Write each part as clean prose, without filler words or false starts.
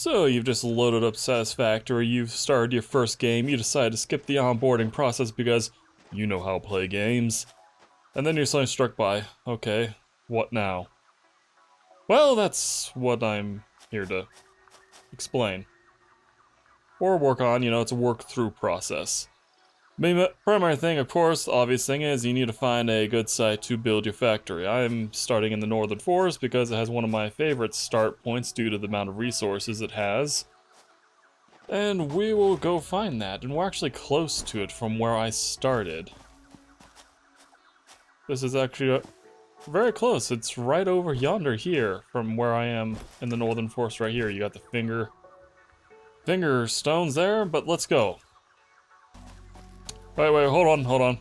So you've just loaded up Satisfactory, you've started your first game, you decide to skip the onboarding process because you know how to play games. And then you're suddenly struck by, okay, what now? Well, that's what I'm here to explain. Or work on, it's a work-through process. Main primary thing, of course, the obvious thing is you need to find a good site to build your factory. I'm starting in the Northern Forest because it has one of my favorite start points due to the amount of resources it has. And we will go find that, and we're actually close to it from where I started. This is actually very close. It's right over yonder here from where I am in the Northern Forest right here. You got the finger stones there, but let's go. Wait, hold on.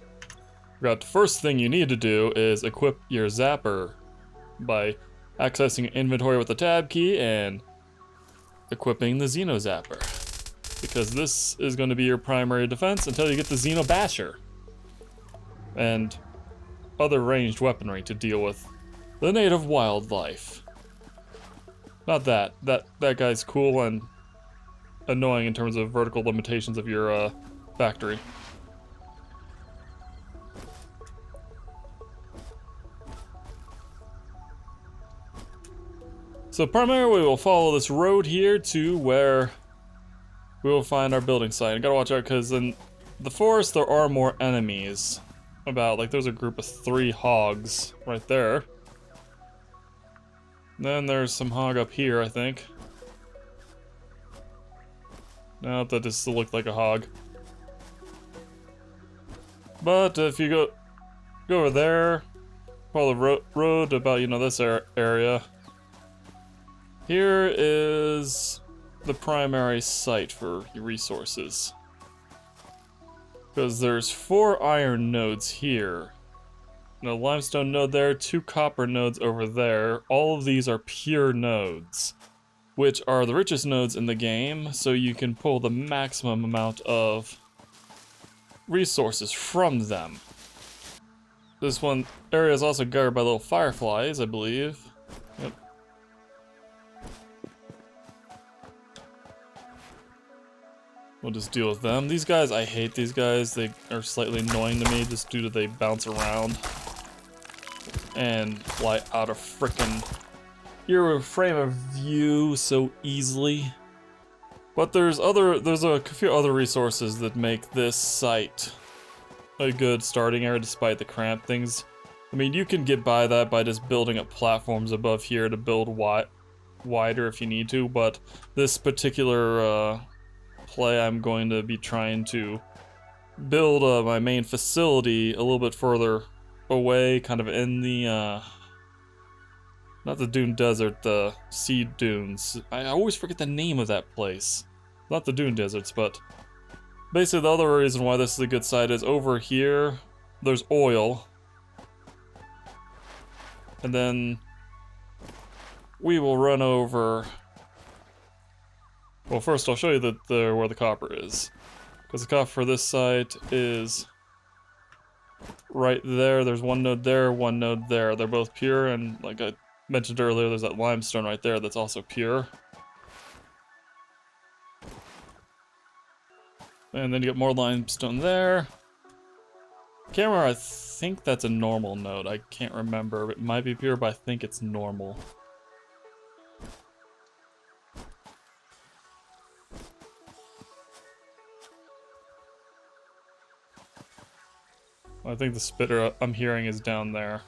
Forgot the first thing you need to do is equip your zapper by accessing inventory with the tab key and equipping the Xeno Zapper. Because this is going to be your primary defense until you get the Xeno Basher. And other ranged weaponry to deal with the native wildlife. Not that. That guy's cool and annoying in terms of vertical limitations of your factory. So primarily we will follow this road here to where we will find our building site. I gotta watch out because in the forest there are more enemies. There's a group of 3 hogs right there. Then there's some hog up here, I think. No, that just looked like a hog. But if you go over there, follow the road about, this area. Here is the primary site for your resources. Because there's 4 iron nodes here. A limestone node there, 2 copper nodes over there. All of these are pure nodes, which are the richest nodes in the game, so you can pull the maximum amount of resources from them. This one area is also guarded by little fireflies, I believe. Yep. We'll just deal with them. These guys, I hate these guys. They are slightly annoying to me just due to they bounce around and fly out of frickin' your frame of view so easily. But there's a few other resources that make this site a good starting area despite the cramped things. I mean, you can get by that by just building up platforms above here to build wider if you need to, but this particular play I'm going to be trying to build my main facility a little bit further away, kind of in the not the dune desert, the seed dunes. I always forget the name of that place. Not the dune deserts, but basically the other reason why this is a good site is over here there's oil, and then we will run over. Well, first I'll show you where the copper is, because the copper for this site is right there. There's one node there, one node there. They're both pure, and like I mentioned earlier, there's that limestone right there that's also pure. And then you get more limestone there. Camera, I think that's a normal node. I can't remember. It might be pure, but I think it's normal. I think the spitter I'm hearing is down there.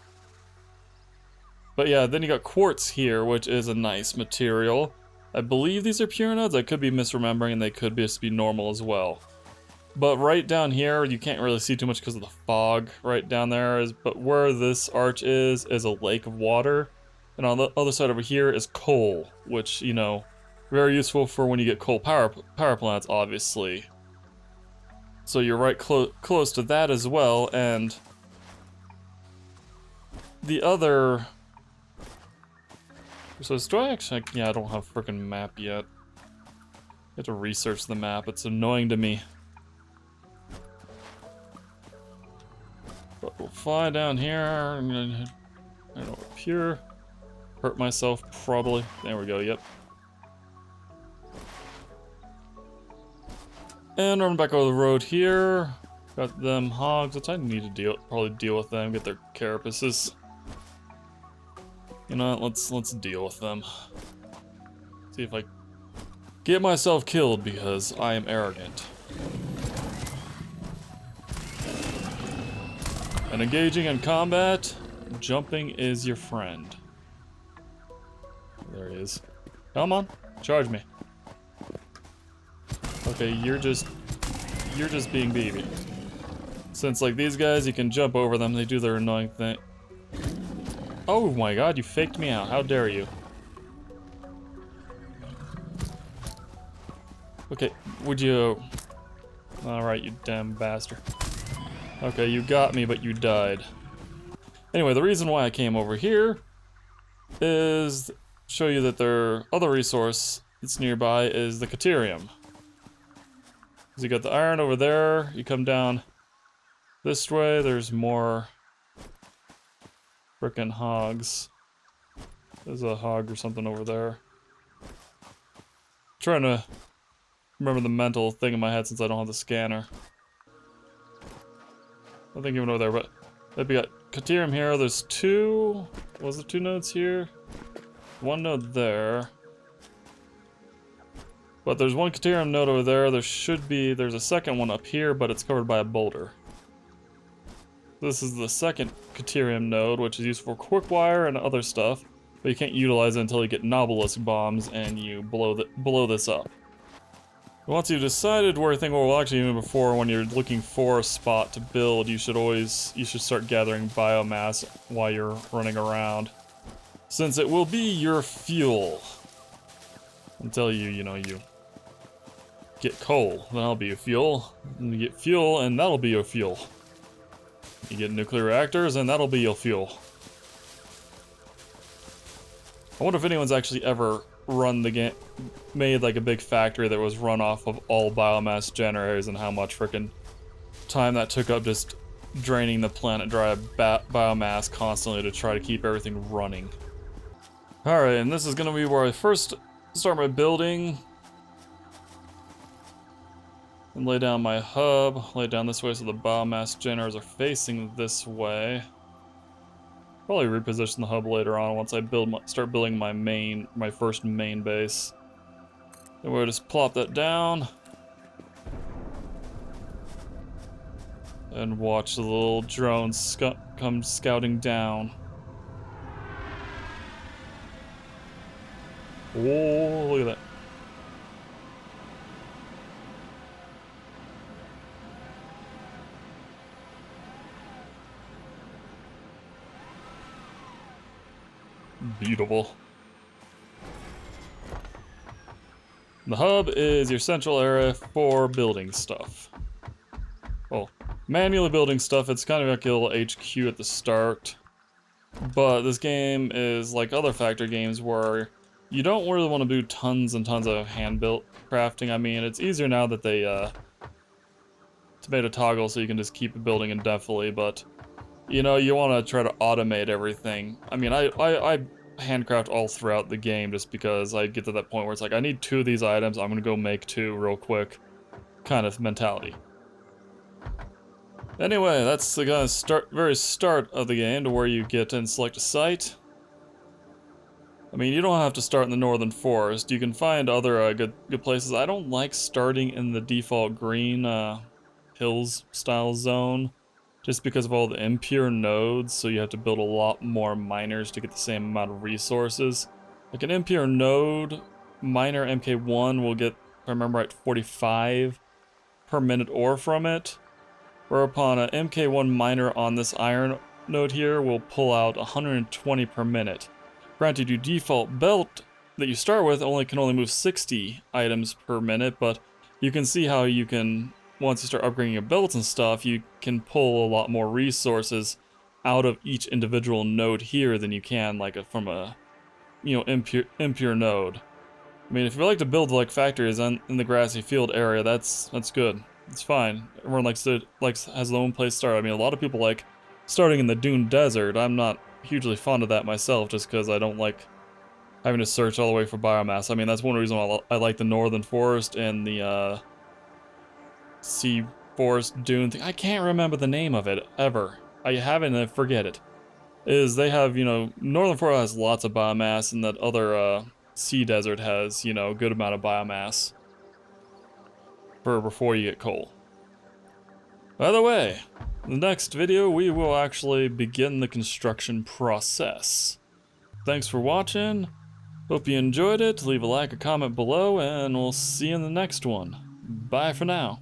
But yeah, then you got quartz here, which is a nice material. I believe these are pure nodes. I could be misremembering, and they could just be normal as well. But right down here, you can't really see too much because of the fog right down there. But where this arch is a lake of water. And on the other side over here is coal, which, very useful for when you get coal power plants, obviously. So you're right close to that as well, and the other. So do I actually? Yeah, I don't have a freaking map yet. I have to research the map. It's annoying to me. But we'll fly down here. I'm gonna, I don't know, pure. Hurt myself probably. There we go. Yep. And run back over the road here. Got them hogs, which I need to probably deal with them, get their carapaces. You know what, let's deal with them. See if I get myself killed because I am arrogant. And engaging in combat, jumping is your friend. There he is. Come on, charge me. Okay, you're just being baby. Since like these guys, you can jump over them, they do their annoying thing. Oh my god, you faked me out, how dare you. Okay, would you... Alright, you damn bastard. Okay, you got me, but you died. Anyway, the reason why I came over here is to show you that their other resource that's nearby is the Caterium. So you got the iron over there, you come down this way, there's more frickin' hogs. There's a hog or something over there. Trying to remember the mental thing in my head since I don't have the scanner. Nothing even over there, but we got Caterium here. There's two. Was there two nodes here? One node there. But there's one Caterium node over there. There's a second one up here, but it's covered by a boulder. This is the second Caterium node, which is used for quick wire and other stuff, but you can't utilize it until you get Nobelisk bombs and you blow this up. Once you've decided where you think, well, actually even before, when you're looking for a spot to build, you should start gathering biomass while you're running around, since it will be your fuel until you get coal. Then that'll be your fuel. And you get fuel, and that'll be your fuel. You get nuclear reactors, and that'll be your fuel. I wonder if anyone's actually ever run the game, made like a big factory that was run off of all biomass generators, and how much freaking time that took up just draining the planet dry of biomass constantly to try to keep everything running. Alright, and this is gonna be where I first start my building. And lay down my hub, lay down this way so the biomass generators are facing this way. Probably reposition the hub later on once I start building my first main base. And we'll just plop that down. And watch the little drones come scouting down. Oh, look at that. Beautiful. The hub is your central area for building stuff. Well, manually building stuff, it's kind of like a little HQ at the start. But this game is like other factory games where you don't really want to do tons and tons of hand-built crafting. I mean, it's easier now that they made a toggle so you can just keep building indefinitely, but you know, you want to try to automate everything. I mean, I handcraft all throughout the game just because I get to that point where it's like, I need 2 of these items, I'm gonna go make 2 real quick kind of mentality. Anyway, that's the kind of very start of the game to where you get and select a site. I mean, you don't have to start in the northern forest. You can find other good places. I don't like starting in the default green hills style zone, just because of all the impure nodes, so you have to build a lot more miners to get the same amount of resources. Like an impure node, miner MK1 will get, if I remember right, 45 per minute ore from it, whereupon an MK1 miner on this iron node here will pull out 120 per minute. Granted, your default belt that you start with can only move 60 items per minute, but you can see how you can, once you start upgrading your belts and stuff, you can pull a lot more resources out of each individual node here than you can like from a, impure node. I mean, if you like to build like factories in the grassy field area, that's good. It's fine. Everyone has their own place to start. I mean, a lot of people like starting in the Dune Desert. I'm not hugely fond of that myself, just because I don't like having to search all the way for biomass. I mean, that's one reason why I like the Northern Forest and the sea forest dune thing. I can't remember the name of it ever. I have it and I forget it. Is they have, you know, Northern Florida has lots of biomass, and that other sea desert has, you know, a good amount of biomass for before you get coal. By the way, in the next video we will actually begin the construction process. Thanks for watching. Hope you enjoyed it. Leave a like or comment below, and we'll see you in the next one. Bye for now.